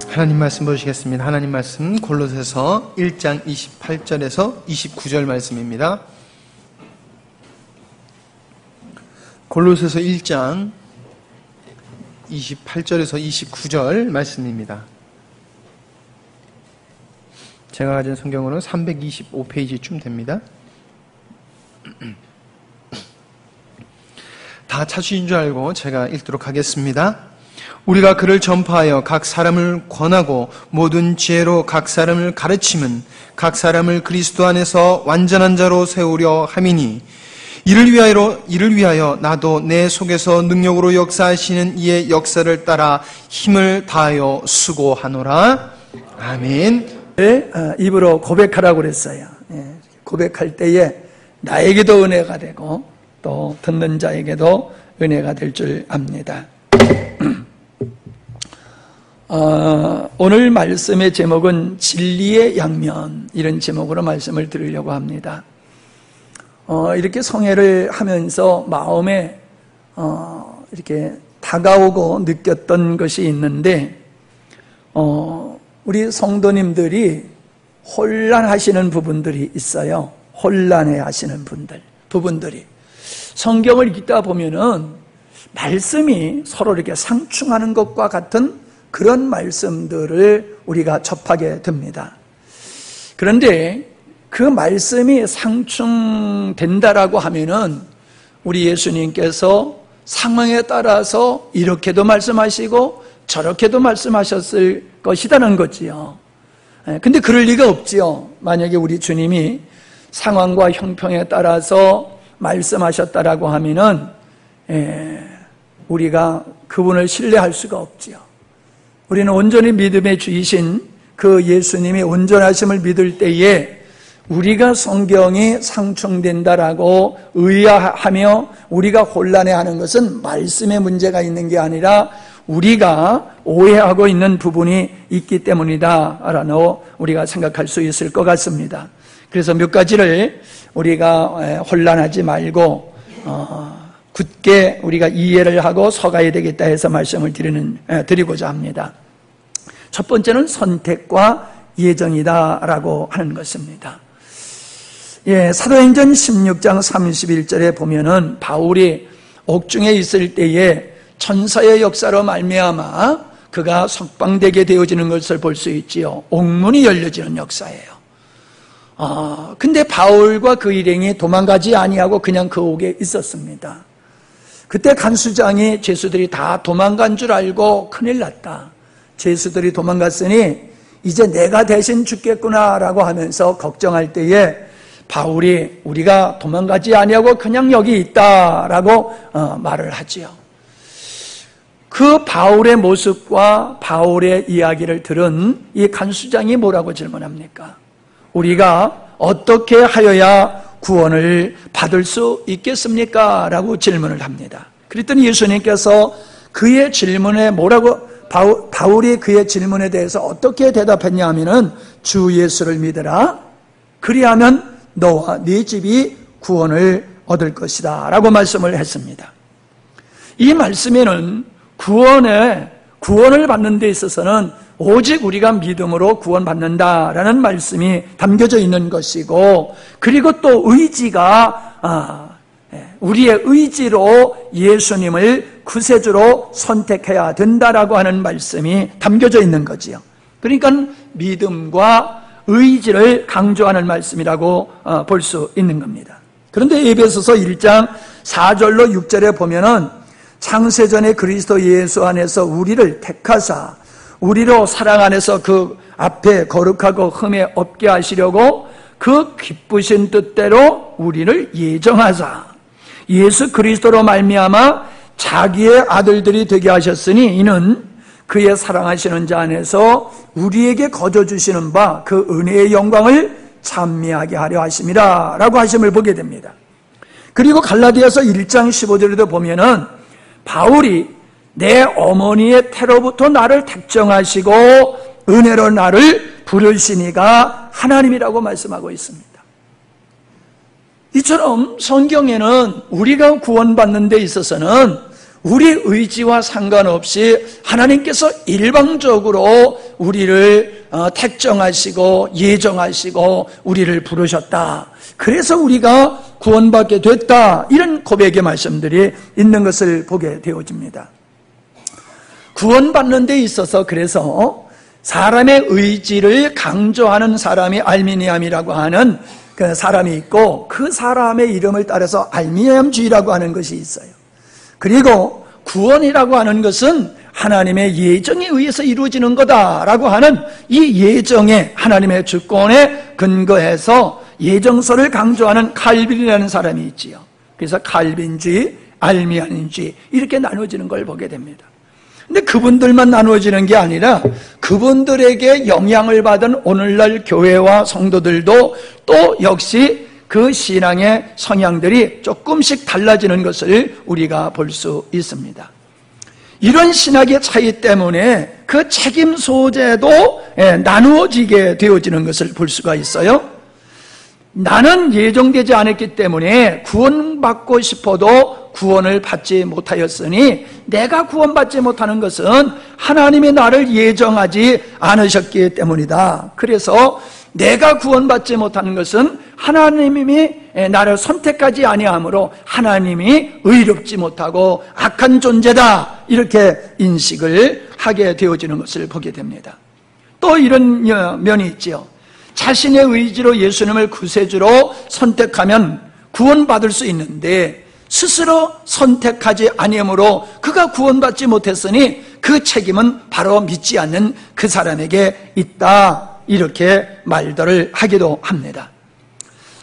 하나님 말씀 보시겠습니다. 하나님 말씀 골로새서 1장 28절에서 29절 말씀입니다. 골로새서 1장 28절에서 29절 말씀입니다. 제가 가진 성경으로는 325페이지쯤 됩니다. 다 찾으신 줄 알고 제가 읽도록 하겠습니다. 우리가 그를 전파하여 각 사람을 권하고 모든 지혜로 각 사람을 가르침은 각 사람을 그리스도 안에서 완전한 자로 세우려 함이니 이를 위하여 나도 내 속에서 능력으로 역사하시는 이의 역사를 따라 힘을 다하여 수고하노라. 아멘. 입으로 고백하라고 그랬어요. 고백할 때에 나에게도 은혜가 되고 또 듣는 자에게도 은혜가 될 줄 압니다. 오늘 말씀의 제목은 진리의 양면, 이런 제목으로 말씀을 드리려고 합니다. 이렇게 성회를 하면서 마음에 이렇게 다가오고 느꼈던 것이 있는데 우리 성도님들이 혼란하시는 부분들이 있어요. 혼란해 하시는 부분들이 성경을 읽다 보면은 말씀이 서로 이렇게 상충하는 것과 같은 그런 말씀들을 우리가 접하게 됩니다. 그런데 그 말씀이 상충된다라고 하면은 우리 예수님께서 상황에 따라서 이렇게도 말씀하시고 저렇게도 말씀하셨을 것이라는 거지요. 근데 그럴 리가 없지요. 만약에 우리 주님이 상황과 형평에 따라서 말씀하셨다라고 하면은 우리가 그분을 신뢰할 수가 없지요. 우리는 온전히 믿음의 주이신 그 예수님의 온전하심을 믿을 때에 우리가 성경이 상충된다라고 의아하며 우리가 혼란해하는 것은 말씀의 문제가 있는 게 아니라 우리가 오해하고 있는 부분이 있기 때문이다라고 우리가 생각할 수 있을 것 같습니다. 그래서 몇 가지를 우리가 혼란하지 말고 굳게 우리가 이해를 하고 서가야 되겠다 해서 말씀을 드리고자 합니다. 첫 번째는 선택과 예정이다라고 하는 것입니다. 사도행전 16장 31절에 보면은 바울이 옥중에 있을 때에 천사의 역사로 말미암아 그가 석방되게 되어지는 것을 볼 수 있지요. 옥문이 열려지는 역사예요. 근데 바울과 그 일행이 도망가지 아니하고 그냥 그 옥에 있었습니다. 그때 간수장이 죄수들이 다 도망간 줄 알고 큰일 났다. 죄수들이 도망갔으니 이제 내가 대신 죽겠구나라고 하면서 걱정할 때에 바울이 우리가 도망가지 아니하고 그냥 여기 있다라고 말을 하지요. 그 바울의 모습과 바울의 이야기를 들은 이 간수장이 뭐라고 질문합니까? 우리가 어떻게 하여야 구원을 받을 수 있겠습니까? 라고 질문을 합니다. 그랬더니 예수님께서 그의 질문에 바울이 그의 질문에 대해서 어떻게 대답했냐 하면은 주 예수를 믿으라. 그리하면 너와 네 집이 구원을 얻을 것이다. 라고 말씀을 했습니다. 이 말씀에는 구원을 받는 데 있어서는 오직 우리가 믿음으로 구원받는다라는 말씀이 담겨져 있는 것이고, 그리고 또 의지가 우리의 의지로 예수님을 구세주로 선택해야 된다라고 하는 말씀이 담겨져 있는 거지요. 그러니까 믿음과 의지를 강조하는 말씀이라고 볼 수 있는 겁니다. 그런데 에베소서 1장 4절로 6절에 보면은 창세전에 그리스도 예수 안에서 우리를 택하사 우리로 사랑 안에서 그 앞에 거룩하고 흠에 없게 하시려고 그 기쁘신 뜻대로 우리를 예정하사 예수 그리스도로 말미암아 자기의 아들들이 되게 하셨으니 이는 그의 사랑하시는 자 안에서 우리에게 거저주시는 바 그 은혜의 영광을 찬미하게 하려 하심이라 라고 하심을 보게 됩니다. 그리고 갈라디아서 1장 15절에도 보면은 바울이 내 어머니의 태로부터 나를 택정하시고 은혜로 나를 부르시니가 하나님이라고 말씀하고 있습니다. 이처럼 성경에는 우리가 구원받는 데 있어서는 우리 의지와 상관없이 하나님께서 일방적으로 우리를 택정하시고 예정하시고 우리를 부르셨다. 그래서 우리가 구원받게 됐다. 이런 고백의 말씀들이 있는 것을 보게 되어집니다. 구원받는 데 있어서 그래서 사람의 의지를 강조하는 사람이 알미니암이라고 하는 그 사람이 있고, 그 사람의 이름을 따라서 알미니암주의라고 하는 것이 있어요. 그리고 구원이라고 하는 것은 하나님의 예정에 의해서 이루어지는 거다라고 하는 이 예정에, 하나님의 주권에 근거해서 예정서를 강조하는 칼빈이라는 사람이 있지요. 그래서 칼빈주의, 알미니암주의 이렇게 나눠지는 걸 보게 됩니다. 근데 그분들만 나누어지는 게 아니라 그분들에게 영향을 받은 오늘날 교회와 성도들도 또 역시 그 신앙의 성향들이 조금씩 달라지는 것을 우리가 볼 수 있습니다. 이런 신학의 차이 때문에 그 책임 소재도 나누어지게 되어지는 것을 볼 수가 있어요. 나는 예정되지 않았기 때문에 구원받고 싶어도 구원을 받지 못하였으니, 내가 구원받지 못하는 것은 하나님이 나를 예정하지 않으셨기 때문이다. 그래서 내가 구원받지 못하는 것은 하나님이 나를 선택하지 아니하므로 하나님이 의롭지 못하고 악한 존재다, 이렇게 인식을 하게 되어지는 것을 보게 됩니다. 또 이런 면이 있지요. 자신의 의지로 예수님을 구세주로 선택하면 구원받을 수 있는데, 스스로 선택하지 아니하므로 그가 구원받지 못했으니 그 책임은 바로 믿지 않는 그 사람에게 있다, 이렇게 말들을 하기도 합니다.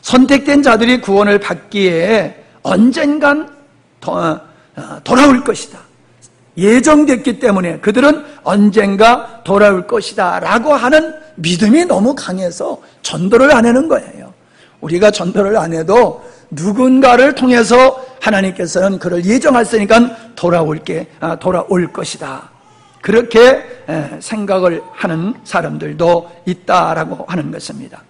선택된 자들이 구원을 받기에 언젠간 돌아올 것이다, 예정됐기 때문에 그들은 언젠가 돌아올 것이다 라고 하는 믿음이 너무 강해서 전도를 안 하는 거예요. 우리가 전도를 안 해도 누군가를 통해서 하나님께서는 그를 예정하시니까 돌아올 것이다, 그렇게 생각을 하는 사람들도 있다라고 하는 것입니다.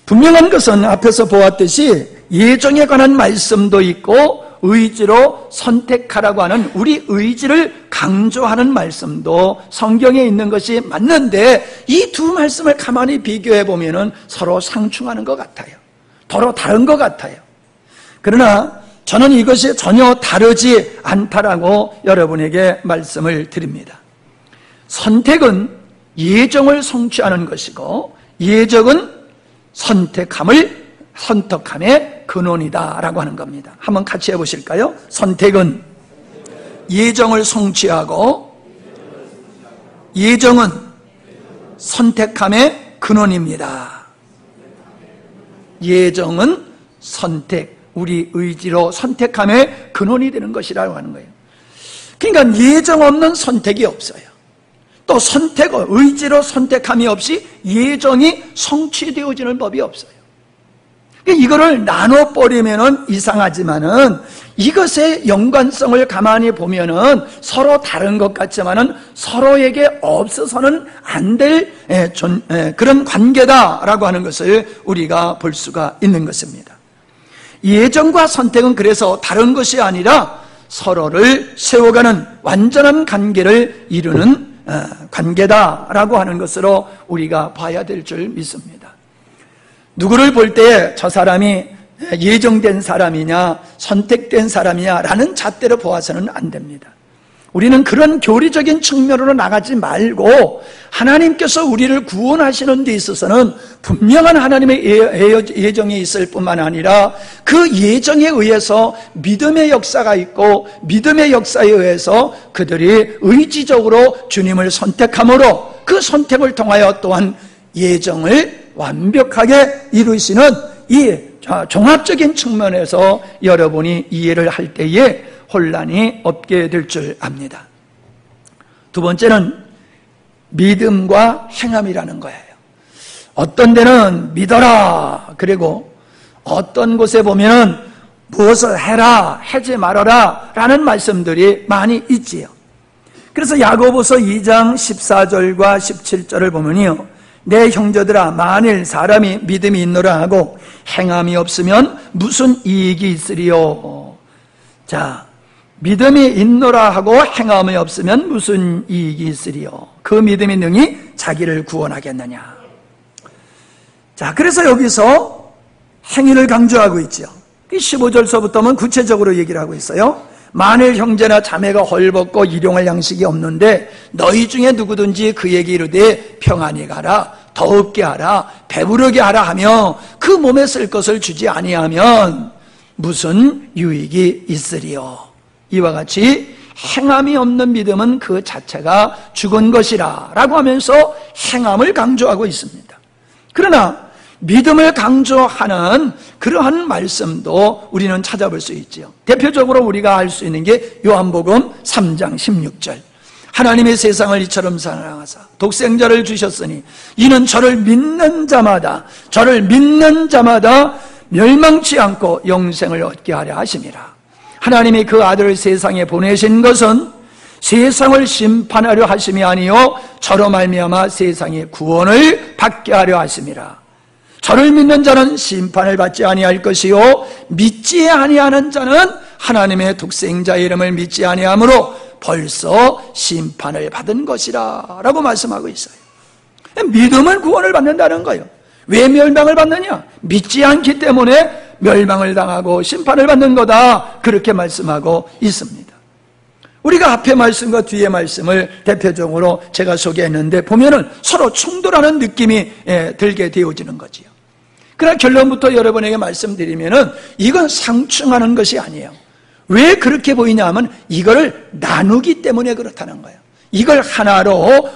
분명한 것은 앞에서 보았듯이 예정에 관한 말씀도 있고 의지로 선택하라고 하는 우리 의지를 강조하는 말씀도 성경에 있는 것이 맞는데, 이 두 말씀을 가만히 비교해 보면은 서로 상충하는 것 같아요. 서로 다른 것 같아요. 그러나 저는 이것이 전혀 다르지 않다라고 여러분에게 말씀을 드립니다. 선택은 예정을 성취하는 것이고, 예정은 선택함의 근원이다라고 하는 겁니다. 한번 같이 해보실까요? 선택은 예정을 성취하고, 예정은 선택함의 근원입니다. 예정은 선택, 우리 의지로 선택함의 근원이 되는 것이라고 하는 거예요. 그러니까 예정 없는 선택이 없어요. 또 의지로 선택함이 없이 예정이 성취되어지는 법이 없어요. 이거를 나눠버리면은 이상하지만은, 이것의 연관성을 가만히 보면은 서로 다른 것 같지만은 서로에게 없어서는 안 될 그런 관계다라고 하는 것을 우리가 볼 수가 있는 것입니다. 예정과 선택은 그래서 다른 것이 아니라 서로를 세워가는 완전한 관계를 이루는 관계다라고 하는 것으로 우리가 봐야 될 줄 믿습니다. 누구를 볼 때 저 사람이 예정된 사람이냐 선택된 사람이냐라는 잣대로 보아서는 안 됩니다. 우리는 그런 교리적인 측면으로 나가지 말고, 하나님께서 우리를 구원하시는 데 있어서는 분명한 하나님의 예정이 있을 뿐만 아니라 그 예정에 의해서 믿음의 역사가 있고, 믿음의 역사에 의해서 그들이 의지적으로 주님을 선택함으로 그 선택을 통하여 또한 예정을 완벽하게 이루시는 이 종합적인 측면에서 여러분이 이해를 할 때에 혼란이 없게 될 줄 압니다. 두 번째는 믿음과 행함이라는 거예요. 어떤 데는 믿어라, 그리고 어떤 곳에 보면 무엇을 해라, 하지 말아라 라는 말씀들이 많이 있지요. 그래서 야고보서 2장 14절과 17절을 보면요, 내 형제들아, 만일 사람이 믿음이 있노라 하고 행함이 없으면 무슨 이익이 있으리요. 자, 믿음이 있노라 하고 행함이 없으면 무슨 이익이 있으리요? 그 믿음이 능히 자기를 구원하겠느냐? 자, 그래서 여기서 행위를 강조하고 있죠. 15절서부터는 구체적으로 얘기를 하고 있어요. 만일 형제나 자매가 헐벗고 일용할 양식이 없는데 너희 중에 누구든지 그에게 이르되 평안히 가라, 더럽게 하라, 배부르게 하라 하며 그 몸에 쓸 것을 주지 아니하면 무슨 유익이 있으리요? 이와 같이 행함이 없는 믿음은 그 자체가 죽은 것이라 라고 하면서 행함을 강조하고 있습니다. 그러나 믿음을 강조하는 그러한 말씀도 우리는 찾아볼 수 있죠. 대표적으로 우리가 알 수 있는 게 요한복음 3장 16절. 하나님의 세상을 이처럼 사랑하사 독생자를 주셨으니 이는 저를 믿는 자마다 멸망치 않고 영생을 얻게 하려 하심이라. 하나님이 그 아들을 세상에 보내신 것은 세상을 심판하려 하심이 아니요 저로 말미암아 세상의 구원을 받게 하려 하심이라. 저를 믿는 자는 심판을 받지 아니할 것이요 믿지 아니하는 자는 하나님의 독생자의 이름을 믿지 아니하므로 벌써 심판을 받은 것이라 라고 말씀하고 있어요. 믿음은 구원을 받는다는 거예요. 왜 멸망을 받느냐? 믿지 않기 때문에 멸망을 당하고 심판을 받는 거다, 그렇게 말씀하고 있습니다. 우리가 앞에 말씀과 뒤에 말씀을 대표적으로 제가 소개했는데 보면은 서로 충돌하는 느낌이 들게 되어지는 거지요. 그러나 결론부터 여러분에게 말씀드리면은 이건 상충하는 것이 아니에요. 왜 그렇게 보이냐 하면 이걸 나누기 때문에 그렇다는 거예요. 이걸 하나로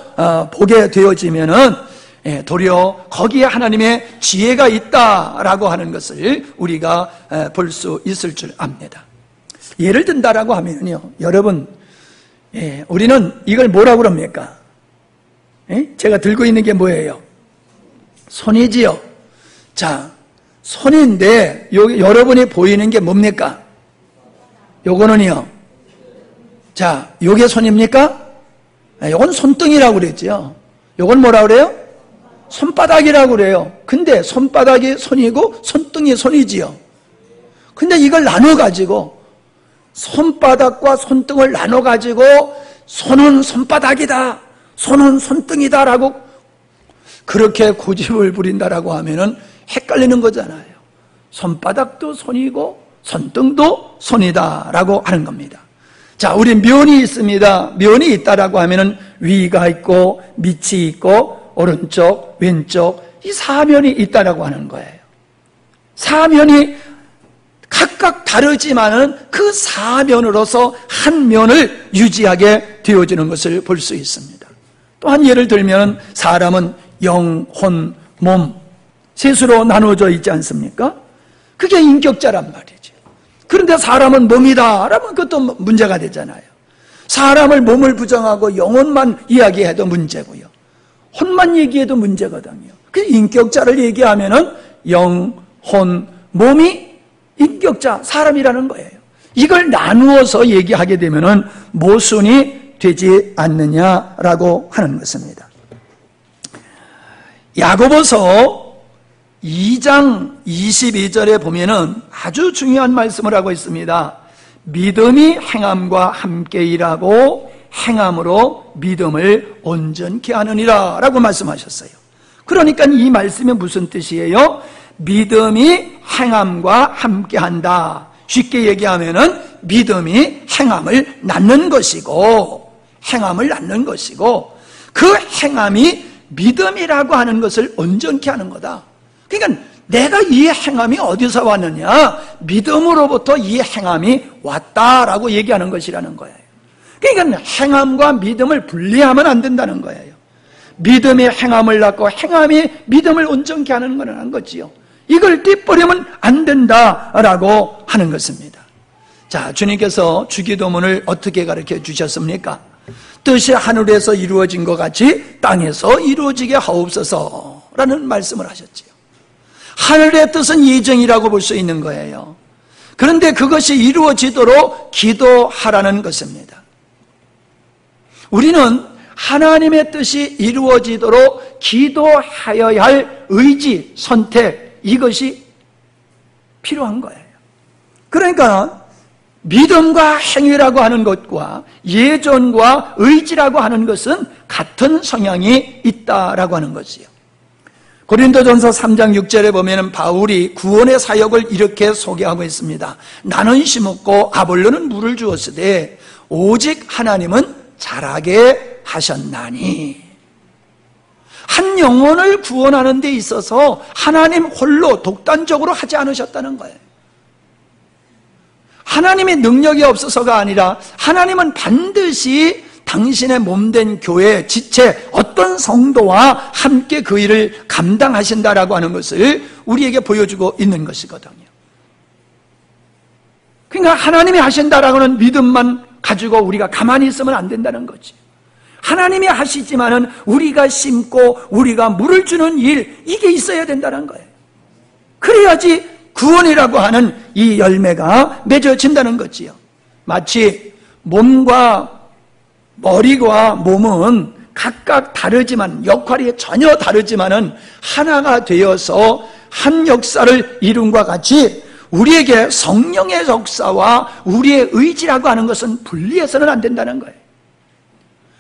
보게 되어지면은 도리어 거기에 하나님의 지혜가 있다라고 하는 것을 우리가 볼 수 있을 줄 압니다. 예를 든다라고 하면요, 여러분, 우리는 이걸 뭐라고 그럽니까? 제가 들고 있는 게 뭐예요? 손이지요. 자, 손인데 여러분이 보이는 게 뭡니까? 요거는요. 자, 요게 손입니까? 요건 손등이라고 그랬죠. 요건 뭐라고 그래요? 손바닥이라고 그래요. 근데 손바닥이 손이고 손등이 손이지요. 근데 이걸 나눠가지고 손바닥과 손등을 나눠가지고 손은 손바닥이다, 손은 손등이다라고 그렇게 고집을 부린다라고 하면은 헷갈리는 거잖아요. 손바닥도 손이고 손등도 손이다라고 하는 겁니다. 자, 우리 면이 있습니다. 면이 있다라고 하면은 위가 있고 밑이 있고 오른쪽, 왼쪽, 이 사면이 있다라고 하는 거예요. 사면이 각각 다르지만은 그 사면으로서 한 면을 유지하게 되어지는 것을 볼 수 있습니다. 또한 예를 들면 사람은 영, 혼, 몸 셋으로 나누어져 있지 않습니까? 그게 인격자란 말이죠. 그런데 사람은 몸이다 라면 그것도 문제가 되잖아요. 사람을 몸을 부정하고 영혼만 이야기해도 문제고요, 혼만 얘기해도 문제거든요. 그 인격자를 얘기하면은 영, 혼, 몸이 인격자, 사람이라는 거예요. 이걸 나누어서 얘기하게 되면은 모순이 되지 않느냐라고 하는 것입니다. 야고보서 2장 22절에 보면은 아주 중요한 말씀을 하고 있습니다. 믿음이 행함과 함께 일하고 행함으로 믿음을 온전케 하느니라 라고 말씀하셨어요. 그러니까 이 말씀이 무슨 뜻이에요? 믿음이 행함과 함께 한다. 쉽게 얘기하면은 믿음이 행함을 낳는 것이고 그 행함이 믿음이라고 하는 것을 온전케 하는 거다. 그러니까 내가 이 행함이 어디서 왔느냐? 믿음으로부터 이 행함이 왔다라고 얘기하는 것이라는 거예요. 그러니까 행함과 믿음을 분리하면 안 된다는 거예요. 믿음이 행함을 낳고 행함이 믿음을 온전케 하는 거라는 거지요. 이걸 띠뿌리면 안 된다라고 하는 것입니다. 자, 주님께서 주기도문을 어떻게 가르쳐 주셨습니까? 뜻이 하늘에서 이루어진 것 같이 땅에서 이루어지게 하옵소서라는 말씀을 하셨지요. 하늘의 뜻은 예정이라고 볼 수 있는 거예요. 그런데 그것이 이루어지도록 기도하라는 것입니다. 우리는 하나님의 뜻이 이루어지도록 기도하여야 할 의지, 선택, 이것이 필요한 거예요. 그러니까 믿음과 행위라고 하는 것과 예전과 의지라고 하는 것은 같은 성향이 있다라고 하는 것이요. 고린도전서 3장 6절에 보면 바울이 구원의 사역을 이렇게 소개하고 있습니다. 나는 심었고 아볼로는 물을 주었으되 오직 하나님은 자라게 하셨나니. 한 영혼을 구원하는 데 있어서 하나님 홀로 독단적으로 하지 않으셨다는 거예요. 하나님의 능력이 없어서가 아니라 하나님은 반드시 당신의 몸된 교회, 지체, 어떤 성도와 함께 그 일을 감당하신다라고 하는 것을 우리에게 보여주고 있는 것이거든요. 그러니까 하나님이 하신다라고 하는 믿음만 가지고 우리가 가만히 있으면 안 된다는 거지. 하나님이 하시지만은 우리가 심고 우리가 물을 주는 일, 이게 있어야 된다는 거예요. 그래야지 구원이라고 하는 이 열매가 맺어진다는 거지요. 마치 몸과 머리와 몸은 각각 다르지만, 역할이 전혀 다르지만은 하나가 되어서 한 역사를 이룬과 같이 우리에게 성령의 역사와 우리의 의지라고 하는 것은 분리해서는 안 된다는 거예요.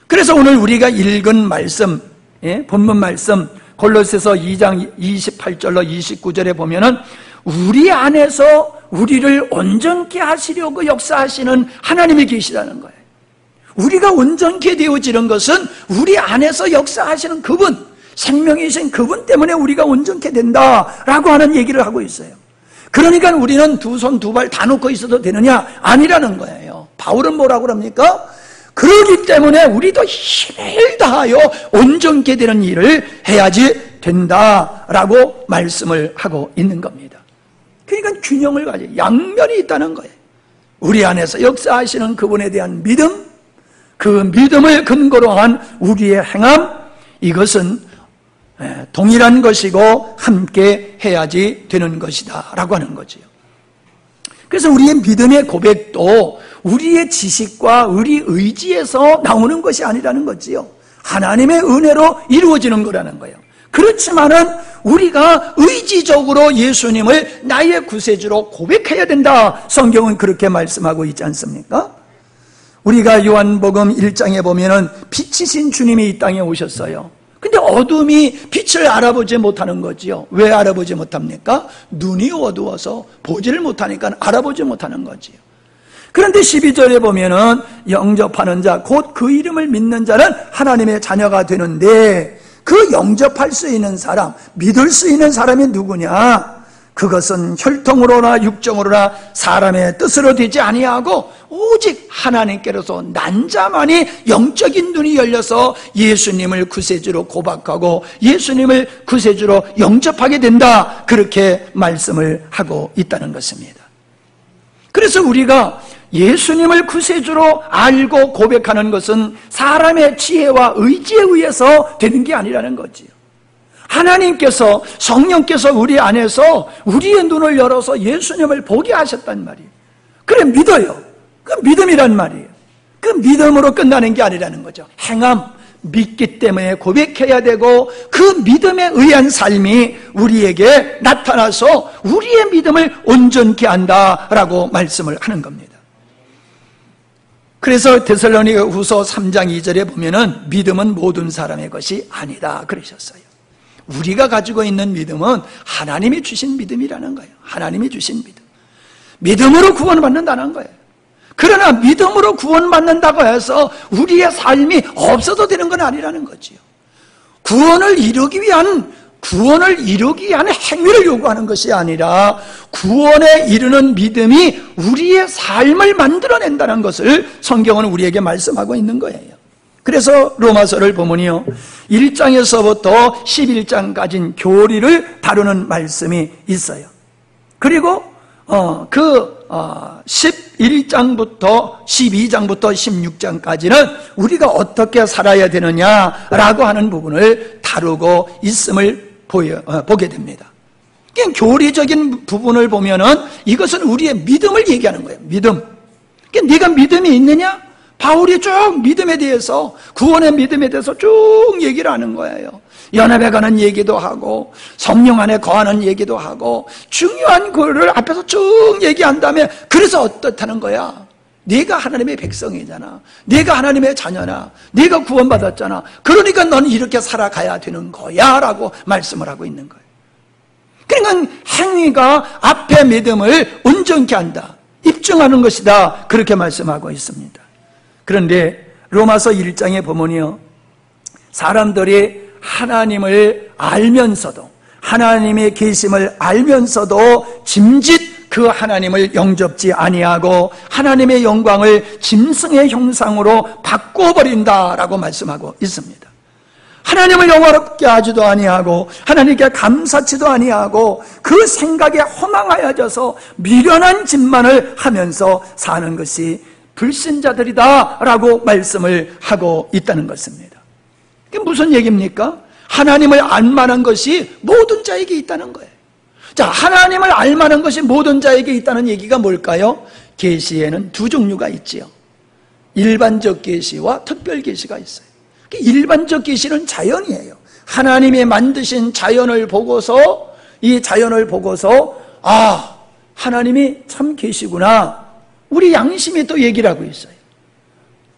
그래서 오늘 우리가 읽은 말씀, 본문 말씀 골로새서 2장 28절로 29절에 보면은 우리 안에서 우리를 온전케 하시려고 역사하시는 하나님이 계시다는 거예요. 우리가 온전케 되어지는 것은 우리 안에서 역사하시는 그분, 생명이신 그분 때문에 우리가 온전케 된다라고 하는 얘기를 하고 있어요. 그러니까 우리는 두 손 두 발 다 놓고 있어도 되느냐? 아니라는 거예요. 바울은 뭐라고 합니까? 그러기 때문에 우리도 힘을 다하여 온전케 되는 일을 해야지 된다라고 말씀을 하고 있는 겁니다. 그러니까 균형을 가지고 양면이 있다는 거예요. 우리 안에서 역사하시는 그분에 대한 믿음, 그 믿음을 근거로 한 우리의 행함, 이것은 동일한 것이고 함께 해야지 되는 것이다 라고 하는 거지요. 그래서 우리의 믿음의 고백도 우리의 지식과 우리 의지에서 나오는 것이 아니라는 거지요. 하나님의 은혜로 이루어지는 거라는 거예요. 그렇지만은 우리가 의지적으로 예수님을 나의 구세주로 고백해야 된다. 성경은 그렇게 말씀하고 있지 않습니까? 우리가 요한복음 1장에 보면은 빛이신 주님이 이 땅에 오셨어요. 근데 어둠이 빛을 알아보지 못하는 거지요. 왜 알아보지 못합니까? 눈이 어두워서 보지를 못하니까 알아보지 못하는 거지요. 그런데 12절에 보면은 영접하는 자, 곧 그 이름을 믿는 자는 하나님의 자녀가 되는데 그 영접할 수 있는 사람, 믿을 수 있는 사람이 누구냐? 그것은 혈통으로나 육정으로나 사람의 뜻으로 되지 아니하고 오직 하나님께로서 난 자만이 영적인 눈이 열려서 예수님을 구세주로 고백하고 예수님을 구세주로 영접하게 된다. 그렇게 말씀을 하고 있다는 것입니다. 그래서 우리가 예수님을 구세주로 알고 고백하는 것은 사람의 지혜와 의지에 의해서 되는 게 아니라는 거지요. 하나님께서, 성령께서 우리 안에서 우리의 눈을 열어서 예수님을 보게 하셨단 말이에요. 그래, 믿어요. 그 믿음이란 말이에요. 그 믿음으로 끝나는 게 아니라는 거죠. 행함, 믿기 때문에 고백해야 되고 그 믿음에 의한 삶이 우리에게 나타나서 우리의 믿음을 온전케 한다라고 말씀을 하는 겁니다. 그래서 데살로니가 후서 3장 2절에 보면은 믿음은 모든 사람의 것이 아니다 그러셨어요. 우리가 가지고 있는 믿음은 하나님이 주신 믿음이라는 거예요. 하나님이 주신 믿음. 믿음으로 구원받는다는 거예요. 그러나 믿음으로 구원받는다고 해서 우리의 삶이 없어도 되는 건 아니라는 거지요. 구원을 이루기 위한 행위를 요구하는 것이 아니라 구원에 이르는 믿음이 우리의 삶을 만들어낸다는 것을 성경은 우리에게 말씀하고 있는 거예요. 그래서 로마서를 보면요 1장에서부터 11장까지는 교리를 다루는 말씀이 있어요. 그리고 11장부터 12장부터 16장까지는 우리가 어떻게 살아야 되느냐라고 하는 부분을 다루고 있음을 보게 됩니다. 교리적인 부분을 보면은 이것은 우리의 믿음을 얘기하는 거예요. 믿음. 네가 믿음이 있느냐? 바울이 쭉 믿음에 대해서, 구원의 믿음에 대해서 쭉 얘기를 하는 거예요. 연합에 관한 얘기도 하고 성령 안에 거하는 얘기도 하고 중요한 거를 앞에서 쭉 얘기한 다음에 그래서 어떻다는 거야? 네가 하나님의 백성이잖아. 네가 하나님의 자녀나. 네가 구원받았잖아. 그러니까 너는 이렇게 살아가야 되는 거야 라고 말씀을 하고 있는 거예요. 그러니까 행위가 앞에 믿음을 온전케 한다. 입증하는 것이다. 그렇게 말씀하고 있습니다. 그런데 로마서 1장에 보면요, 사람들이 하나님을 알면서도, 하나님의 계심을 알면서도 짐짓 그 하나님을 영접지 아니하고 하나님의 영광을 짐승의 형상으로 바꿔버린다라고 말씀하고 있습니다. 하나님을 영화롭게 하지도 아니하고 하나님께 감사치도 아니하고 그 생각에 허망하여져서 미련한 짓만을 하면서 사는 것이 불신자들이다라고 말씀을 하고 있다는 것입니다. 그게 무슨 얘기입니까? 하나님을 알만한 것이 모든 자에게 있다는 거예요. 자, 하나님을 알만한 것이 모든 자에게 있다는 얘기가 뭘까요? 계시에는 두 종류가 있지요. 일반적 계시와 특별 계시가 있어요. 일반적 계시는 자연이에요. 하나님이 만드신 자연을 보고서, 이 자연을 보고서 아, 하나님이 참 계시구나. 우리 양심이 또 얘기를 하고 있어요.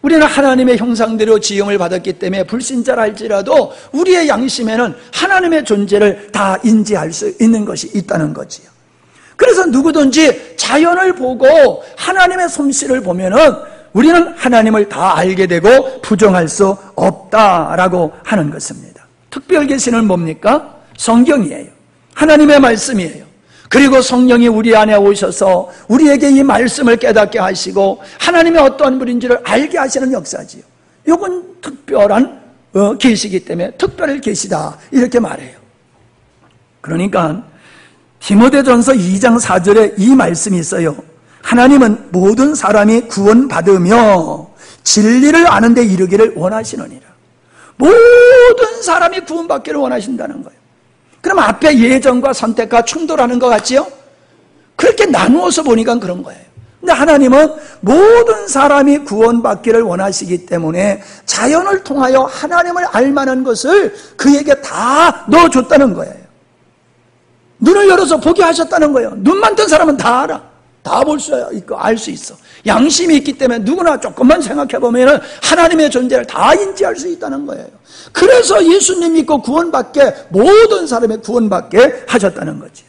우리는 하나님의 형상대로 지음을 받았기 때문에 불신자라 할지라도 우리의 양심에는 하나님의 존재를 다 인지할 수 있는 것이 있다는 거지요. 그래서 누구든지 자연을 보고 하나님의 솜씨를 보면은 우리는 하나님을 다 알게 되고 부정할 수 없다라고 하는 것입니다. 특별 계시는 뭡니까? 성경이에요. 하나님의 말씀이에요. 그리고 성령이 우리 안에 오셔서 우리에게 이 말씀을 깨닫게 하시고 하나님의 어떠한 분인지를 알게 하시는 역사지요. 이건 특별한 계시이기 때문에 특별 계시다 이렇게 말해요. 그러니까 디모데전서 2장 4절에 이 말씀이 있어요. 하나님은 모든 사람이 구원받으며 진리를 아는 데 이르기를 원하시느니라. 모든 사람이 구원받기를 원하신다는 거예요. 그럼 앞에 예정과 선택과 충돌하는 것 같지요? 그렇게 나누어서 보니까 그런 거예요. 근데 하나님은 모든 사람이 구원받기를 원하시기 때문에 자연을 통하여 하나님을 알만한 것을 그에게 다 넣어줬다는 거예요. 눈을 열어서 보게 하셨다는 거예요. 눈만 뜬 사람은 다 알아. 다 볼 수 있고 알 수 있어. 양심이 있기 때문에 누구나 조금만 생각해보면 하나님의 존재를 다 인지할 수 있다는 거예요. 그래서 예수님 믿고 구원받게, 모든 사람이 구원받게 하셨다는 거죠.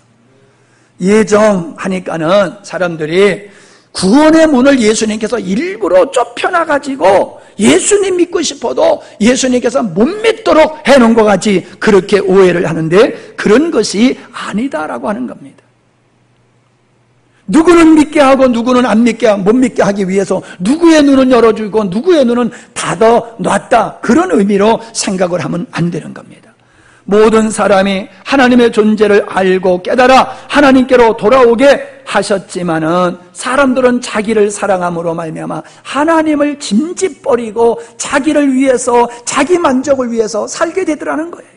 예정하니까는 사람들이 구원의 문을 예수님께서 일부러 좁혀놔가지고 예수님 믿고 싶어도 예수님께서 못 믿도록 해놓은 것 같이 그렇게 오해를 하는데 그런 것이 아니다라고 하는 겁니다. 누구는 믿게 하고 누구는 안 믿게 하고 못 믿게 하기 위해서 누구의 눈은 열어주고 누구의 눈은 닫아놨다, 그런 의미로 생각을 하면 안 되는 겁니다. 모든 사람이 하나님의 존재를 알고 깨달아 하나님께로 돌아오게 하셨지만은 사람들은 자기를 사랑함으로 말미암아 하나님을 짐짓버리고 자기를 위해서, 자기 만족을 위해서 살게 되더라는 거예요.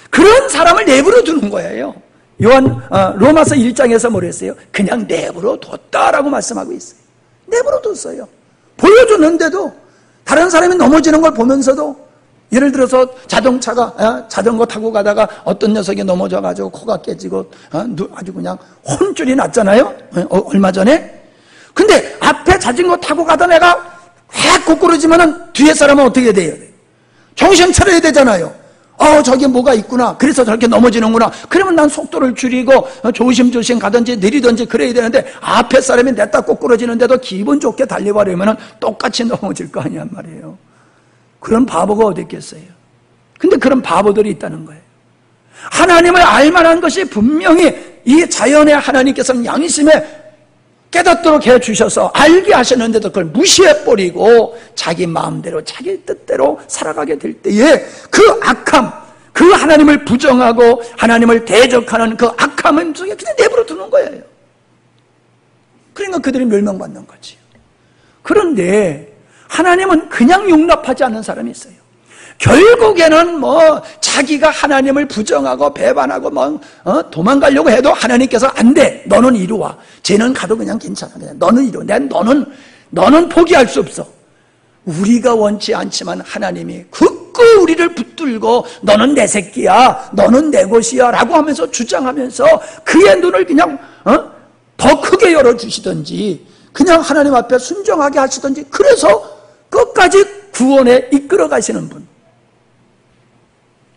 그런 사람을 내버려 두는 거예요. 로마서 1장에서 뭐랬어요? 그냥 내버려 뒀다라고 말씀하고 있어요. 내버려 뒀어요. 보여줬는데도, 다른 사람이 넘어지는 걸 보면서도, 예를 들어서 자전거 타고 가다가 어떤 녀석이 넘어져가지고 코가 깨지고 아주 그냥 혼쭐이 났잖아요. 얼마 전에. 근데 앞에 자전거 타고 가던 애가 확 꼬꾸러지면은 뒤에 사람은 어떻게 돼야 돼요? 정신 차려야 되잖아요. 저기 뭐가 있구나. 그래서 저렇게 넘어지는구나. 그러면 난 속도를 줄이고 조심조심 가든지 내리든지 그래야 되는데 앞에 사람이 냈다 꼬꾸러지는데도 기분 좋게 달려버리면 똑같이 넘어질 거 아니란 말이에요. 그런 바보가 어디 있겠어요? 근데 그런 바보들이 있다는 거예요. 하나님을 알만한 것이 분명히 이 자연의 하나님께서는 양심에 깨닫도록 해주셔서 알게 하셨는데도 그걸 무시해버리고 자기 마음대로 자기 뜻대로 살아가게 될 때에 그 악함, 그 하나님을 부정하고 하나님을 대적하는 그 악함을 속에 그냥 내버려 두는 거예요. 그러니까 그들이 멸망받는 거지. 그런데 하나님은 그냥 용납하지 않는 사람이 있어요. 결국에는 자기가 하나님을 부정하고 배반하고 도망가려고 해도 하나님께서 안 돼. 너는 이리 와. 쟤는 가도 그냥 괜찮아. 그냥 너는 이리 와. 너는 포기할 수 없어. 우리가 원치 않지만 하나님이 굳고 우리를 붙들고 너는 내 새끼야. 너는 내 것이야. 라고 하면서 주장하면서 그의 눈을 그냥 더 크게 열어주시든지 그냥 하나님 앞에 순종하게 하시든지, 그래서 끝까지 구원에 이끌어 가시는 분.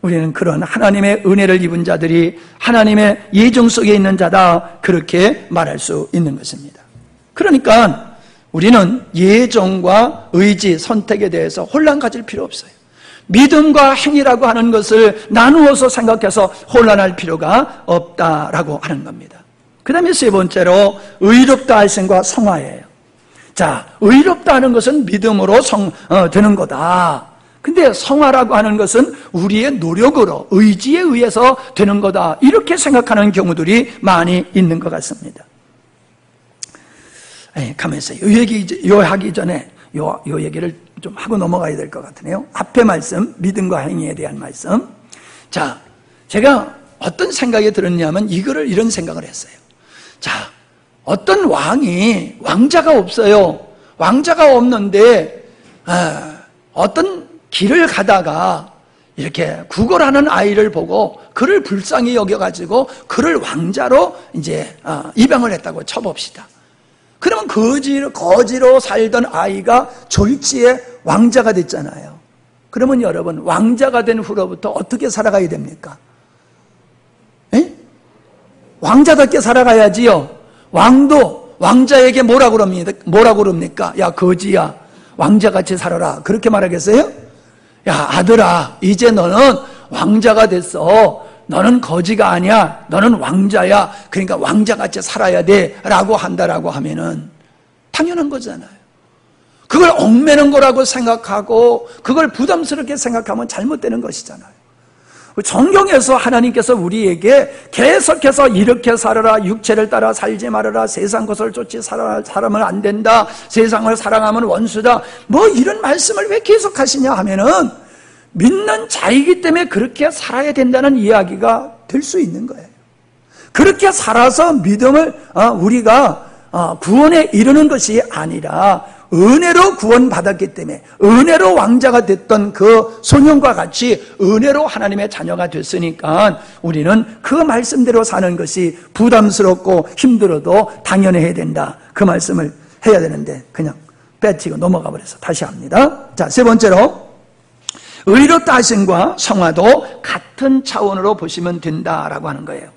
우리는 그런 하나님의 은혜를 입은 자들이 하나님의 예정 속에 있는 자다, 그렇게 말할 수 있는 것입니다. 그러니까 우리는 예정과 의지, 선택에 대해서 혼란 가질 필요 없어요. 믿음과 행위라고 하는 것을 나누어서 생각해서 혼란할 필요가 없다라고 하는 겁니다. 그 다음에 세 번째로 의롭다 하심과 성화예요. 자, 의롭다 하는 것은 믿음으로 되는 거다. 근데 성화라고 하는 것은 우리의 노력으로, 의지에 의해서 되는 거다, 이렇게 생각하는 경우들이 많이 있는 것 같습니다. 가만있어요. 요 하기 전에 요 얘기를 좀 하고 넘어가야 될 것 같으네요. 앞에 말씀, 믿음과 행위에 대한 말씀. 자, 제가 어떤 생각이 들었냐면 이런 생각을 했어요. 자, 어떤 왕자가 없어요. 왕자가 없는데 어떤 길을 가다가 이렇게 구걸하는 아이를 보고 그를 불쌍히 여겨가지고 그를 왕자로 이제 입양을 했다고 쳐봅시다. 그러면 거지로 살던 아이가 졸지에 왕자가 됐잖아요. 그러면 여러분, 왕자가 된 후로부터 어떻게 살아가야 됩니까? 왕자답게 살아가야지요. 왕도 왕자에게 뭐라고 그럽니까? 야, 거지야, 왕자같이 살아라, 그렇게 말하겠어요? 야, 아들아, 이제 너는 왕자가 됐어. 너는 거지가 아니야. 너는 왕자야. 그러니까 왕자같이 살아야 돼, 라고 한다라고 하면은 당연한 거잖아요. 그걸 얽매는 거라고 생각하고 그걸 부담스럽게 생각하면 잘못되는 것이잖아요. 성경에서 하나님께서 우리에게 계속해서 이렇게 살아라, 육체를 따라 살지 말아라, 세상 것을 쫓지 살아면 안 된다, 세상을 사랑하면 원수다, 뭐 이런 말씀을 왜 계속 하시냐 하면은 믿는 자이기 때문에 그렇게 살아야 된다는 이야기가 될 수 있는 거예요. 그렇게 살아서 믿음을 우리가 구원에 이르는 것이 아니라 은혜로 구원받았기 때문에 은혜로 왕자가 됐던 그 소년과 같이 은혜로 하나님의 자녀가 됐으니까 우리는 그 말씀대로 사는 것이 부담스럽고 힘들어도 당연해야 된다, 그 말씀을 해야 되는데 그냥 빼치고 넘어가 버려서 다시 합니다. 자, 세 번째로 의롭다 하심과 성화도 같은 차원으로 보시면 된다라고 하는 거예요.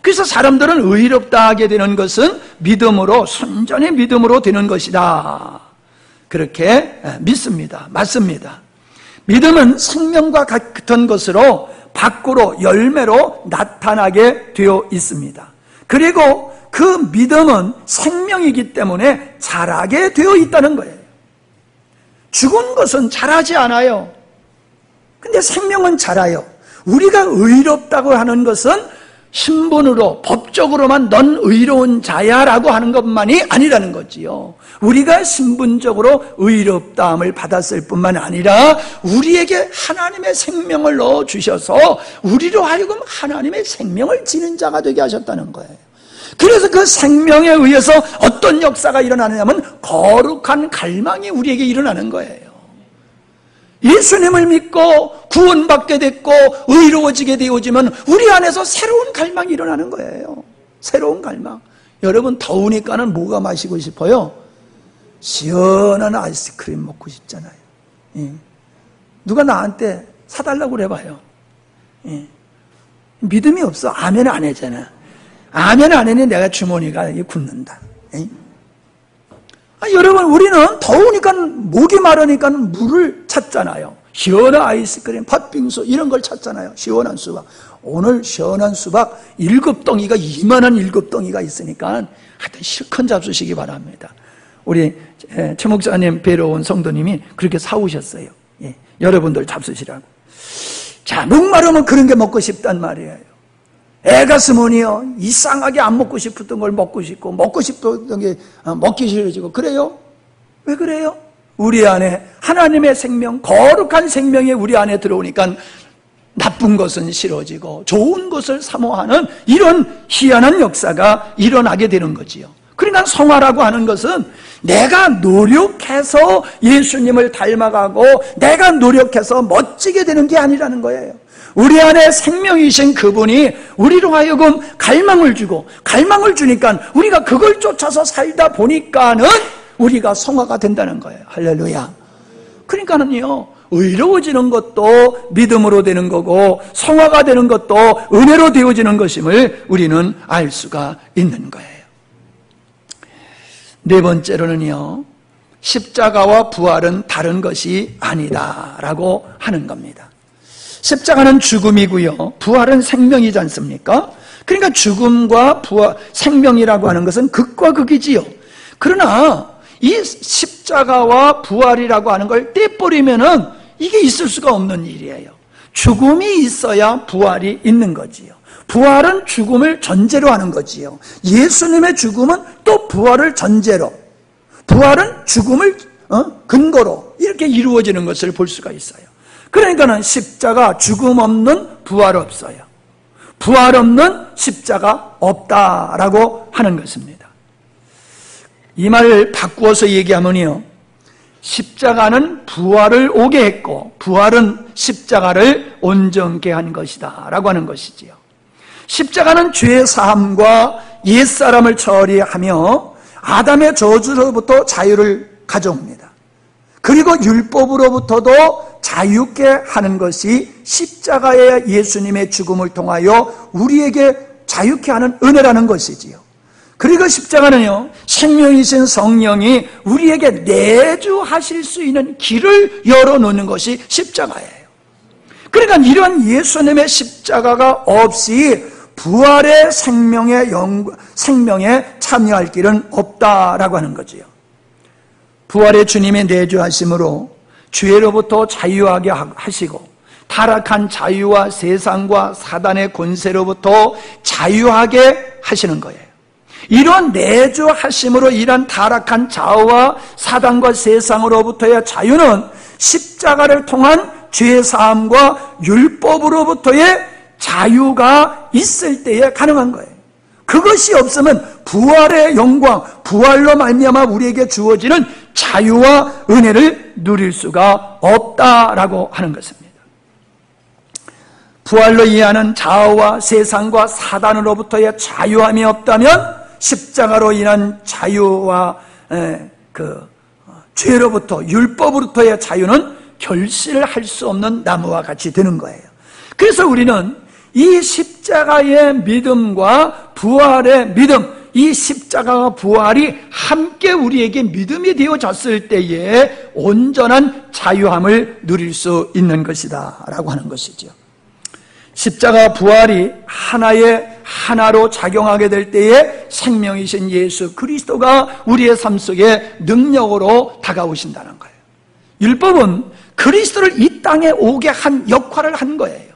그래서 사람들은 의롭다 하게 되는 것은 믿음으로, 순전히 믿음으로 되는 것이다, 그렇게 믿습니다. 맞습니다. 믿음은 생명과 같은 것으로 밖으로 열매로 나타나게 되어 있습니다. 그리고 그 믿음은 생명이기 때문에 자라게 되어 있다는 거예요. 죽은 것은 자라지 않아요. 근데 생명은 자라요. 우리가 의롭다고 하는 것은 신분으로, 법적으로만 넌 의로운 자야 라고 하는 것만이 아니라는 거지요. 우리가 신분적으로 의롭다함을 받았을 뿐만 아니라 우리에게 하나님의 생명을 넣어주셔서 우리로 하여금 하나님의 생명을 지닌 자가 되게 하셨다는 거예요. 그래서 그 생명에 의해서 어떤 역사가 일어나느냐면 거룩한 갈망이 우리에게 일어나는 거예요. 예수님을 믿고 구원받게 됐고 의로워지게 되어지면 우리 안에서 새로운 갈망이 일어나는 거예요. 새로운 갈망. 여러분, 더우니까는 뭐가 마시고 싶어요? 시원한 아이스크림 먹고 싶잖아요. 누가 나한테 사달라고 그래봐요. 믿음이 없어. 아멘 안 하잖아. 아멘 안 하니 내가 주머니가 굳는다. 여러분, 우리는 더우니까, 목이 마르니까 물을 찾잖아요. 시원한 아이스크림, 팥빙수 이런 걸 찾잖아요. 시원한 수박. 오늘 시원한 수박 7덩이가, 이만한 7덩이가 있으니까 하여튼 실컷 잡수시기 바랍니다. 우리 최 목사님 뵈러 온 성도님이 그렇게 사오셨어요. 여러분들 잡수시라고. 자, 목마르면 그런 게 먹고 싶단 말이에요. 애가 쓰면요, 이상하게 안 먹고 싶었던 걸 먹고 싶고, 먹고 싶었던 게 먹기 싫어지고, 그래요? 왜 그래요? 우리 안에 하나님의 생명, 거룩한 생명이 우리 안에 들어오니까 나쁜 것은 싫어지고 좋은 것을 사모하는 이런 희한한 역사가 일어나게 되는 거지요. 그러니까 성화라고 하는 것은 내가 노력해서 예수님을 닮아가고 내가 노력해서 멋지게 되는 게 아니라는 거예요. 우리 안에 생명이신 그분이 우리로 하여금 갈망을 주고, 갈망을 주니까 우리가 그걸 쫓아서 살다 보니까는 우리가 성화가 된다는 거예요. 할렐루야. 그러니까는요, 의로워지는 것도 믿음으로 되는 거고 성화가 되는 것도 은혜로 되어지는 것임을 우리는 알 수가 있는 거예요. 네 번째로는요, 십자가와 부활은 다른 것이 아니다라고 하는 겁니다. 십자가는 죽음이고요, 부활은 생명이지 않습니까? 그러니까 죽음과 부활, 생명이라고 하는 것은 극과 극이지요. 그러나 이 십자가와 부활이라고 하는 걸 떼버리면은 이게 있을 수가 없는 일이에요. 죽음이 있어야 부활이 있는 거지요. 부활은 죽음을 전제로 하는 거지요. 예수님의 죽음은 또 부활을 전제로, 부활은 죽음을 근거로 이렇게 이루어지는 것을 볼 수가 있어요. 그러니까는 십자가, 죽음 없는 부활 없어요. 부활 없는 십자가 없다라고 하는 것입니다. 이 말을 바꾸어서 얘기하면요, 십자가는 부활을 오게 했고 부활은 십자가를 온전케 한 것이다 라고 하는 것이지요. 십자가는 죄 사함과 옛사람을 처리하며 아담의 저주로부터 자유를 가져옵니다. 그리고 율법으로부터도 자유케 하는 것이 십자가의 예수님의 죽음을 통하여 우리에게 자유케 하는 은혜라는 것이지요. 그리고 십자가는요, 생명이신 성령이 우리에게 내주하실 수 있는 길을 열어놓는 것이 십자가예요. 그러니까 이런 예수님의 십자가가 없이 부활의 생명에 참여할 길은 없다라고 하는 거지요. 부활의 주님의 내주하심으로 죄로부터 자유하게 하시고 타락한 자유와 세상과 사단의 권세로부터 자유하게 하시는 거예요. 이런 내주하심으로 이런 타락한 자아와 사단과 세상으로부터의 자유는 십자가를 통한 죄사함과 율법으로부터의 자유가 있을 때에 가능한 거예요. 그것이 없으면 부활의 영광, 부활로 말미암아 우리에게 주어지는 자유와 은혜를 누릴 수가 없다라고 하는 것입니다. 부활로 이해하는 자아와 세상과 사단으로부터의 자유함이 없다면 십자가로 인한 자유와 죄로부터, 율법으로부터의 자유는 결실을 할 수 없는 나무와 같이 되는 거예요. 그래서 우리는 이 십자가의 믿음과 부활의 믿음, 이 십자가와 부활이 함께 우리에게 믿음이 되어졌을 때에 온전한 자유함을 누릴 수 있는 것이다 라고 하는 것이죠. 십자가 부활이 하나로 작용하게 될 때에 생명이신 예수 그리스도가 우리의 삶 속에 능력으로 다가오신다는 거예요. 율법은 그리스도를 이 땅에 오게 한 역할을 한 거예요.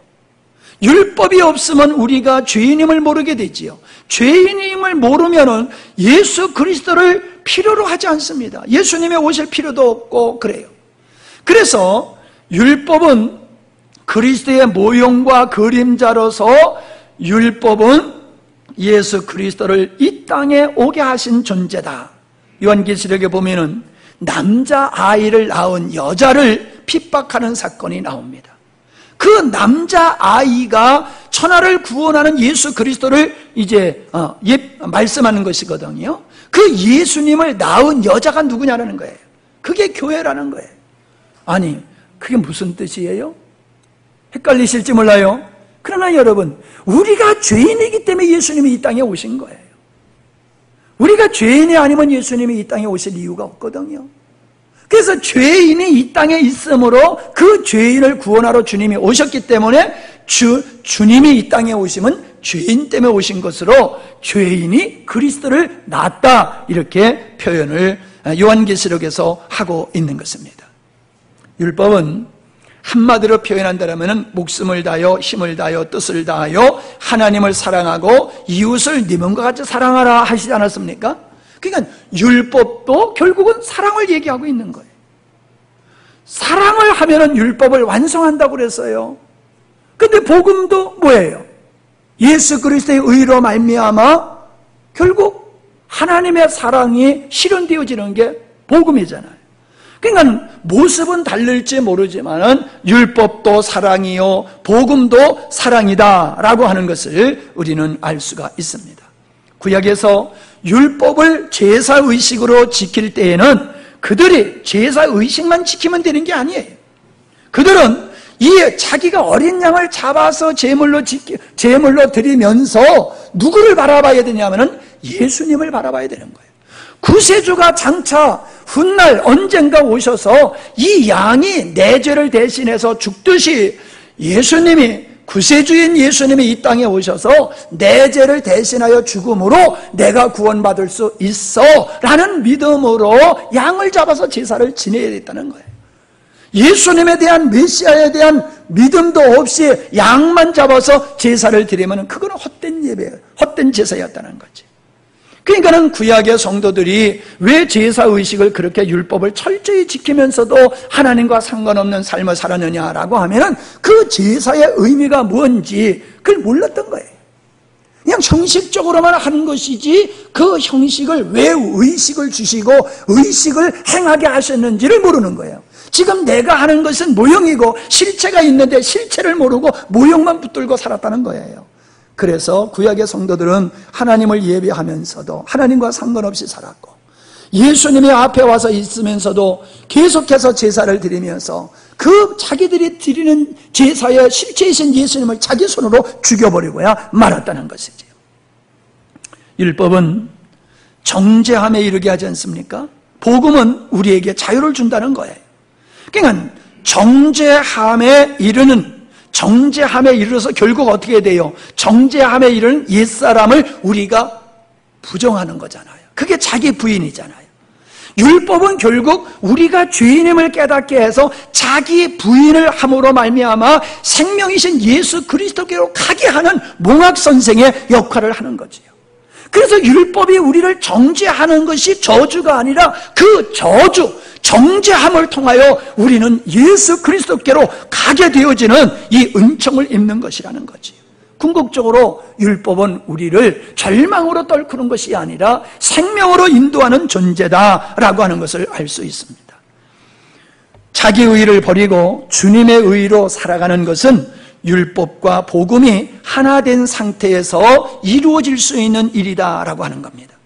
율법이 없으면 우리가 죄인임을 모르게 되지요. 죄인임을 모르면은 예수 그리스도를 필요로 하지 않습니다. 예수님의 오실 필요도 없고 그래요. 그래서 율법은 그리스도의 모형과 그림자로서 율법은 예수 그리스도를 이 땅에 오게 하신 존재다. 요한계시록에 보면은 남자아이를 낳은 여자를 핍박하는 사건이 나옵니다. 그 남자아이가 천하를 구원하는 예수 그리스도를 이제 말씀하는 것이거든요. 그 예수님을 낳은 여자가 누구냐라는 거예요. 그게 교회라는 거예요. 아니, 그게 무슨 뜻이에요? 헷갈리실지 몰라요. 그러나 여러분, 우리가 죄인이기 때문에 예수님이 이 땅에 오신 거예요. 우리가 죄인이 아니면 예수님이 이 땅에 오실 이유가 없거든요. 그래서 죄인이 이 땅에 있으므로 그 죄인을 구원하러 주님이 오셨기 때문에 주님이 이 땅에 오시면 죄인 때문에 오신 것으로 죄인이 그리스도를 낳았다, 이렇게 표현을 요한계시록에서 하고 있는 것입니다. 율법은 한마디로 표현한다면 목숨을 다하여 힘을 다하여 뜻을 다하여 하나님을 사랑하고 이웃을 네 몸과 같이 사랑하라 하시지 않았습니까? 그러니까 율법도 결국은 사랑을 얘기하고 있는 거예요. 사랑을 하면은 율법을 완성한다고 그랬어요. 근데 복음도 뭐예요? 예수 그리스도의 의로 말미암아 결국 하나님의 사랑이 실현되어지는 게 복음이잖아요. 그러니까 모습은 다를지 모르지만 율법도 사랑이요 복음도 사랑이다라고 하는 것을 우리는 알 수가 있습니다. 구약에서 율법을 제사의식으로 지킬 때에는 그들이 제사의식만 지키면 되는 게 아니에요. 그들은 이 자기가 어린 양을 잡아서 제물로 드리면서 누구를 바라봐야 되냐면은 예수님을 바라봐야 되는 거예요. 구세주가 장차 훗날 언젠가 오셔서 이 양이 내 죄를 대신해서 죽듯이 예수님이, 구세주인 예수님이 이 땅에 오셔서 내 죄를 대신하여 죽음으로 내가 구원받을 수 있어 라는 믿음으로 양을 잡아서 제사를 지내야 됐다는 거예요. 예수님에 대한, 메시아에 대한 믿음도 없이 양만 잡아서 제사를 드리면 그거는 헛된 예배예요. 헛된 제사였다는 거지. 그러니까는 구약의 성도들이 왜 제사의식을 그렇게 율법을 철저히 지키면서도 하나님과 상관없는 삶을 살았느냐라고 하면은 그 제사의 의미가 뭔지 그걸 몰랐던 거예요. 그냥 형식적으로만 하는 것이지 그 형식을 왜 의식을 주시고 의식을 행하게 하셨는지를 모르는 거예요. 지금 내가 하는 것은 모형이고 실체가 있는데 실체를 모르고 모형만 붙들고 살았다는 거예요. 그래서 구약의 성도들은 하나님을 예배하면서도 하나님과 상관없이 살았고 예수님이 앞에 와서 있으면서도 계속해서 제사를 드리면서 그 자기들이 드리는 제사의 실체이신 예수님을 자기 손으로 죽여버리고야 말았다는 것이지요. 율법은 정죄함에 이르게 하지 않습니까? 복음은 우리에게 자유를 준다는 거예요. 그러니까 정죄함에 이르러서 결국 어떻게 돼요? 정죄함에 이르는 옛사람을 우리가 부정하는 거잖아요. 그게 자기 부인이잖아요. 율법은 결국 우리가 죄인임을 깨닫게 해서 자기 부인을 함으로 말미암아 생명이신 예수 그리스도께로 가게 하는 몽학선생의 역할을 하는 거지요. 그래서 율법이 우리를 정죄하는 것이 저주가 아니라 그 정죄함을 통하여 우리는 예수 그리스도께로 가게 되어지는 이 은총을 입는 것이라는 거지요. 궁극적으로 율법은 우리를 절망으로 떨구는 것이 아니라 생명으로 인도하는 존재다라고 하는 것을 알 수 있습니다. 자기 의를 버리고 주님의 의로 살아가는 것은 율법과 복음이 하나 된 상태에서 이루어질 수 있는 일이다라고 하는 겁니다.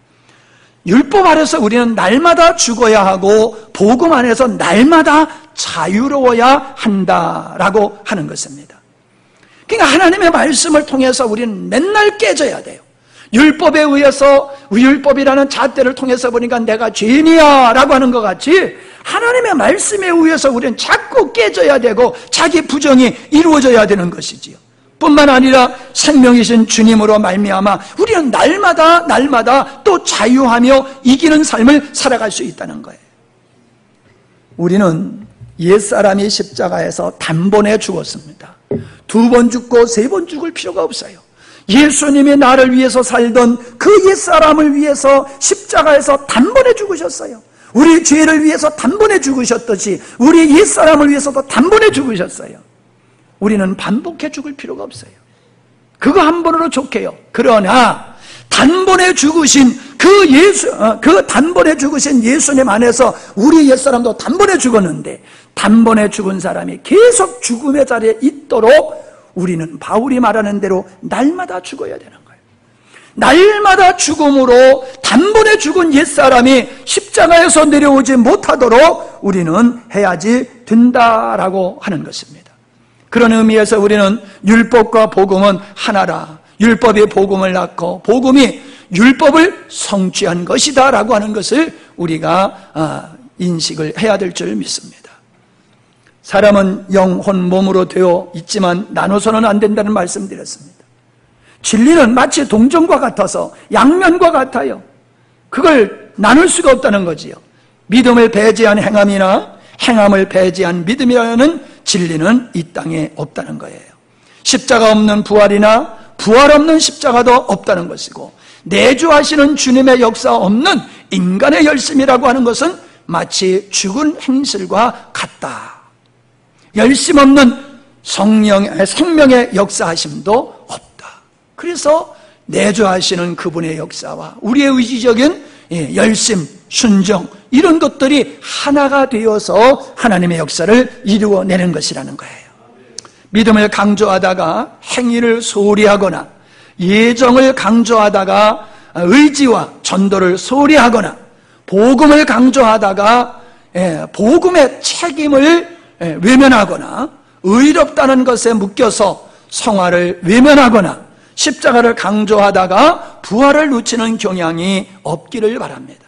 율법 아래서 우리는 날마다 죽어야 하고 복음 안에서 날마다 자유로워야 한다라고 하는 것입니다. 그러니까 하나님의 말씀을 통해서 우리는 맨날 깨져야 돼요. 율법에 의해서 율법이라는 잣대를 통해서 보니까 내가 죄인이야 라고 하는 것 같이 하나님의 말씀에 의해서 우리는 자꾸 깨져야 되고 자기 부정이 이루어져야 되는 것이지요. 뿐만 아니라 생명이신 주님으로 말미암아 우리는 날마다 또 자유하며 이기는 삶을 살아갈 수 있다는 거예요. 우리는 옛사람이 십자가에서 단번에 죽었습니다. 2번 죽고 3번 죽을 필요가 없어요. 예수님이 나를 위해서 살던 그 옛사람을 위해서 십자가에서 단번에 죽으셨어요. 우리 죄를 위해서 단번에 죽으셨듯이 우리 옛사람을 위해서도 단번에 죽으셨어요. 우리는 반복해 죽을 필요가 없어요. 그거 한 번으로 좋게요. 그러나 단번에 죽으신 그 단번에 죽으신 예수님 안에서 우리 옛사람도 단번에 죽었는데 단번에 죽은 사람이 계속 죽음의 자리에 있도록 우리는 바울이 말하는 대로 날마다 죽어야 되는 거예요. 날마다 죽음으로 단번에 죽은 옛사람이 십자가에서 내려오지 못하도록 우리는 해야지 된다라고 하는 것입니다. 그런 의미에서 우리는 율법과 복음은 하나라. 율법이 복음을 낳고 복음이 율법을 성취한 것이다 라고 하는 것을 우리가 인식을 해야 될 줄 믿습니다. 사람은 영혼 몸으로 되어 있지만 나눠서는 안 된다는 말씀드렸습니다. 진리는 마치 동전과 같아서 양면과 같아요. 그걸 나눌 수가 없다는 거지요. 믿음을 배제한 행함이나 행함을 배제한 믿음이라는 진리는 이 땅에 없다는 거예요. 십자가 없는 부활이나 부활 없는 십자가도 없다는 것이고 내주하시는 주님의 역사 없는 인간의 열심이라고 하는 것은 마치 죽은 행실과 같다. 열심 없는 생명의 역사하심도 없다. 그래서 내조하시는 그분의 역사와 우리의 의지적인 열심, 순종 이런 것들이 하나가 되어서 하나님의 역사를 이루어내는 것이라는 거예요. 믿음을 강조하다가 행위를 소홀히 하거나 예정을 강조하다가 의지와 전도를 소홀히 하거나 복음을 강조하다가 복음의 책임을 외면하거나 의롭다는 것에 묶여서 성화를 외면하거나 십자가를 강조하다가 부활을 놓치는 경향이 없기를 바랍니다.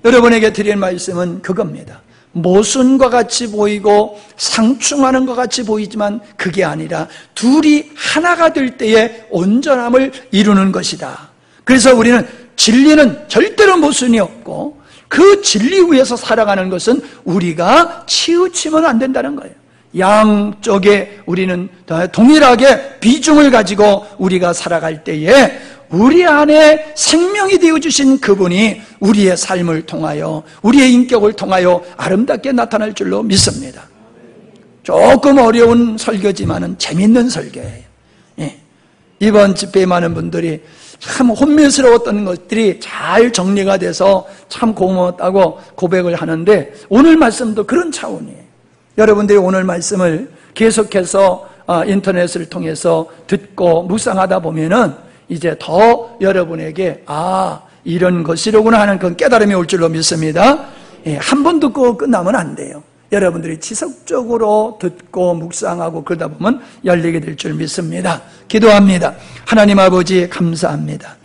여러분에게 드릴 말씀은 그겁니다. 모순과 같이 보이고 상충하는 것 같이 보이지만 그게 아니라 둘이 하나가 될 때에 온전함을 이루는 것이다. 그래서 우리는 진리는 절대로 모순이 없고 그 진리 위에서 살아가는 것은 우리가 치우치면 안 된다는 거예요. 양쪽에 우리는 동일하게 비중을 가지고 우리가 살아갈 때에 우리 안에 생명이 되어주신 그분이 우리의 삶을 통하여 우리의 인격을 통하여 아름답게 나타날 줄로 믿습니다. 조금 어려운 설교지만은 재밌는 설교예요. 이번 집회에 많은 분들이 참 혼미스러웠던 것들이 잘 정리가 돼서 참 고마웠다고 고백을 하는데 오늘 말씀도 그런 차원이에요. 여러분들이 오늘 말씀을 계속해서 인터넷을 통해서 듣고 묵상하다 보면은 이제 더 여러분에게 이런 것이로구나 하는 그 깨달음이 올 줄로 믿습니다. 한 번 듣고 끝나면 안 돼요. 여러분들이 지속적으로 듣고 묵상하고 그러다 보면 열리게 될 줄 믿습니다. 기도합니다. 하나님 아버지 감사합니다.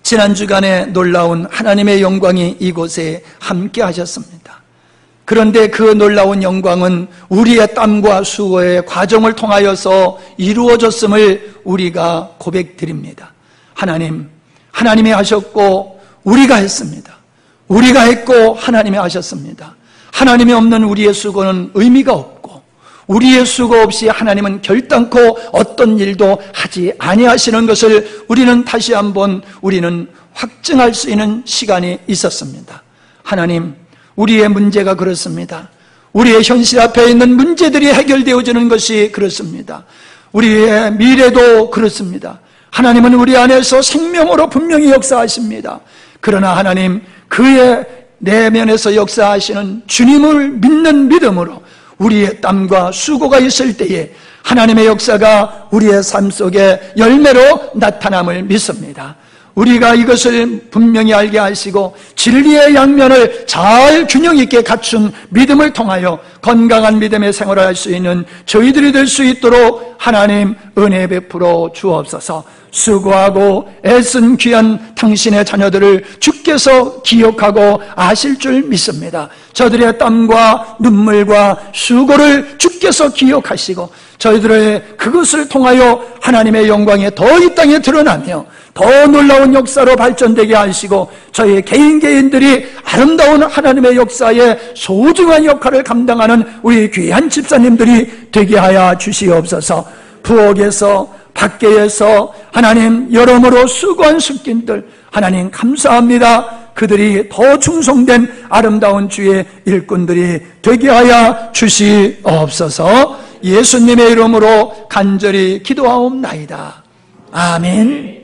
지난 주간에 놀라운 하나님의 영광이 이곳에 함께 하셨습니다. 그런데 그 놀라운 영광은 우리의 땀과 수고의 과정을 통하여서 이루어졌음을 우리가 고백드립니다. 하나님이 하셨고 우리가 했습니다. 우리가 했고 하나님이 하셨습니다. 하나님이 없는 우리의 수고는 의미가 없고 우리의 수고 없이 하나님은 결단코 어떤 일도 하지 아니하시는 것을 우리는 다시 한번 확증할 수 있는 시간이 있었습니다. 하나님, 우리의 문제가 그렇습니다. 우리의 현실 앞에 있는 문제들이 해결되어지는 것이 그렇습니다. 우리의 미래도 그렇습니다. 하나님은 우리 안에서 생명으로 분명히 역사하십니다. 그러나 하나님, 그의 내면에서 역사하시는 주님을 믿는 믿음으로 우리의 땀과 수고가 있을 때에 하나님의 역사가 우리의 삶 속에 열매로 나타남을 믿습니다. 우리가 이것을 분명히 알게 하시고 진리의 양면을 잘 균형 있게 갖춘 믿음을 통하여 건강한 믿음의 생활을 할 수 있는 저희들이 될 수 있도록 하나님 은혜 베풀어 주옵소서. 수고하고 애쓴 귀한 당신의 자녀들을 주께서 기억하고 아실 줄 믿습니다. 저들의 땀과 눈물과 수고를 주께서 기억하시고 저희들의 그것을 통하여 하나님의 영광이 더 이 땅에 드러나며 더 놀라운 역사로 발전되게 하시고 저희 개인들이 아름다운 하나님의 역사에 소중한 역할을 감당하는 우리 귀한 집사님들이 되게 하여 주시옵소서. 부엌에서 밖에서 하나님 여러모로 수고한 숙인들 하나님 감사합니다. 그들이 더 충성된 아름다운 주의 일꾼들이 되게 하여 주시옵소서. 예수님의 이름으로 간절히 기도하옵나이다. 아멘.